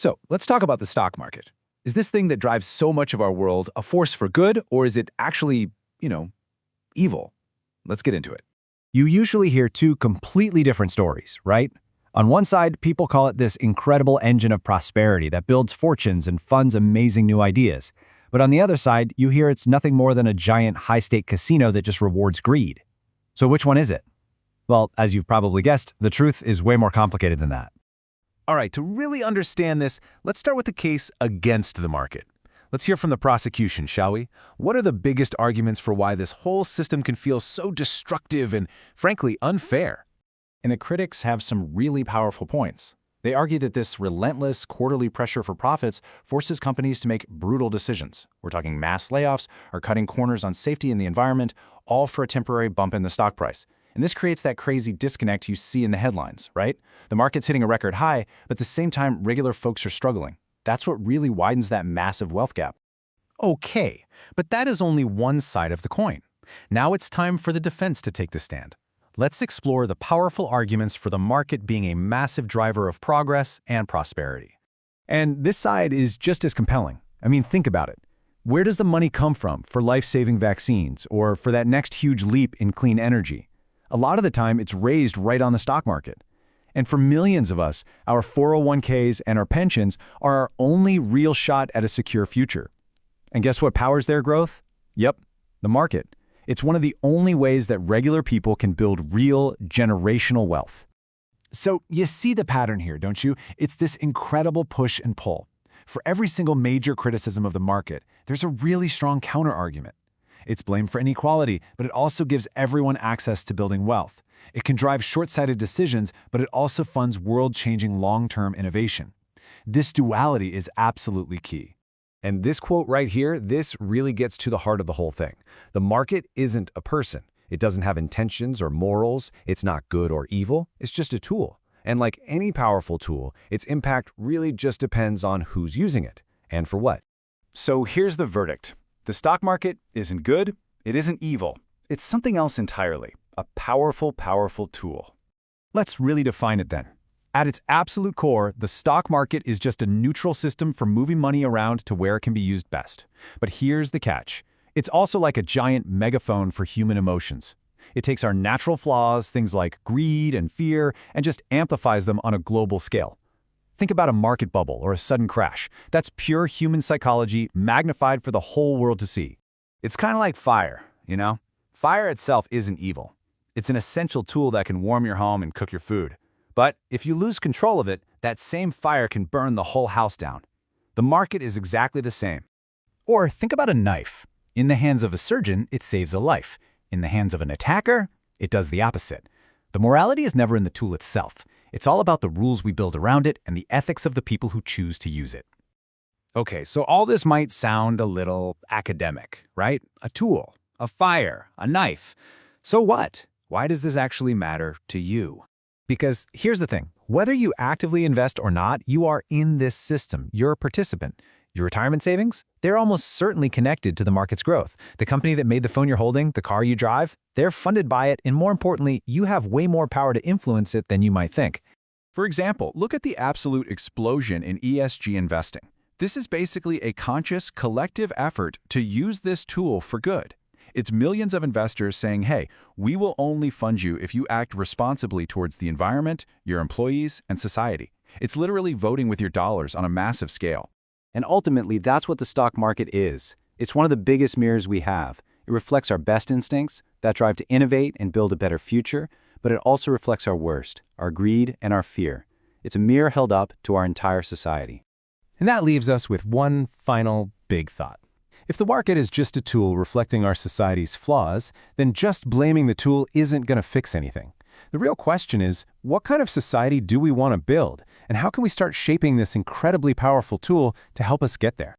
So let's talk about the stock market. Is this thing that drives so much of our world a force for good, or is it actually, evil? Let's get into it. You usually hear two completely different stories, right? On one side, people call it this incredible engine of prosperity that builds fortunes and funds amazing new ideas. But on the other side, you hear it's nothing more than a giant high-stake casino that just rewards greed. So which one is it? Well, as you've probably guessed, the truth is way more complicated than that. All right, to really understand this, let's start with the case against the market. Let's hear from the prosecution, shall we? What are the biggest arguments for why this whole system can feel so destructive and, frankly, unfair? And the critics have some really powerful points. They argue that this relentless quarterly pressure for profits forces companies to make brutal decisions. We're talking mass layoffs or cutting corners on safety and the environment, all for a temporary bump in the stock price. And this creates that crazy disconnect you see in the headlines, right? The market's hitting a record high, but at the same time, regular folks are struggling. That's what really widens that massive wealth gap. Okay, but that is only one side of the coin. Now it's time for the defense to take the stand. Let's explore the powerful arguments for the market being a massive driver of progress and prosperity. And this side is just as compelling. I mean, think about it. Where does the money come from for life-saving vaccines or for that next huge leap in clean energy? A lot of the time, it's raised right on the stock market. And for millions of us, our 401ks and our pensions are our only real shot at a secure future. And guess what powers their growth? Yep, the market. It's one of the only ways that regular people can build real generational wealth. So you see the pattern here, don't you? It's this incredible push and pull. For every single major criticism of the market, there's a really strong counter-argument. It's blamed for inequality, but it also gives everyone access to building wealth. It can drive short-sighted decisions, but it also funds world-changing long-term innovation. This duality is absolutely key. And this quote right here, this really gets to the heart of the whole thing. The market isn't a person. It doesn't have intentions or morals. It's not good or evil. It's just a tool. And like any powerful tool, its impact really just depends on who's using it and for what. So here's the verdict. The stock market isn't good. It isn't evil. It's something else entirely. A powerful, powerful tool. Let's really define it then. At its absolute core, the stock market is just a neutral system for moving money around to where it can be used best. But here's the catch. It's also like a giant megaphone for human emotions. It takes our natural flaws, things like greed and fear, and just amplifies them on a global scale. Think about a market bubble or a sudden crash. That's pure human psychology magnified for the whole world to see. It's kind of like fire, Fire itself isn't evil. It's an essential tool that can warm your home and cook your food. But if you lose control of it, that same fire can burn the whole house down. The market is exactly the same. Or think about a knife. In the hands of a surgeon, it saves a life. In the hands of an attacker, it does the opposite. The morality is never in the tool itself. It's all about the rules we build around it and the ethics of the people who choose to use it. Okay, so all this might sound a little academic, right? A tool, a fire, a knife. So what? Why does this actually matter to you? Because here's the thing. Whether you actively invest or not, you are in this system. You're a participant. Your retirement savings? They're almost certainly connected to the market's growth. The company that made the phone you're holding, the car you drive, they're funded by it, and more importantly, you have way more power to influence it than you might think. For example, look at the absolute explosion in ESG investing. This is basically a conscious, collective effort to use this tool for good. It's millions of investors saying, hey, we will only fund you if you act responsibly towards the environment, your employees, and society. It's literally voting with your dollars on a massive scale. And ultimately, that's what the stock market is. It's one of the biggest mirrors we have. It reflects our best instincts, that drive to innovate and build a better future, but it also reflects our worst, our greed and our fear. It's a mirror held up to our entire society. And that leaves us with one final big thought. If the market is just a tool reflecting our society's flaws, then just blaming the tool isn't going to fix anything. The real question is, what kind of society do we want to build? And how can we start shaping this incredibly powerful tool to help us get there?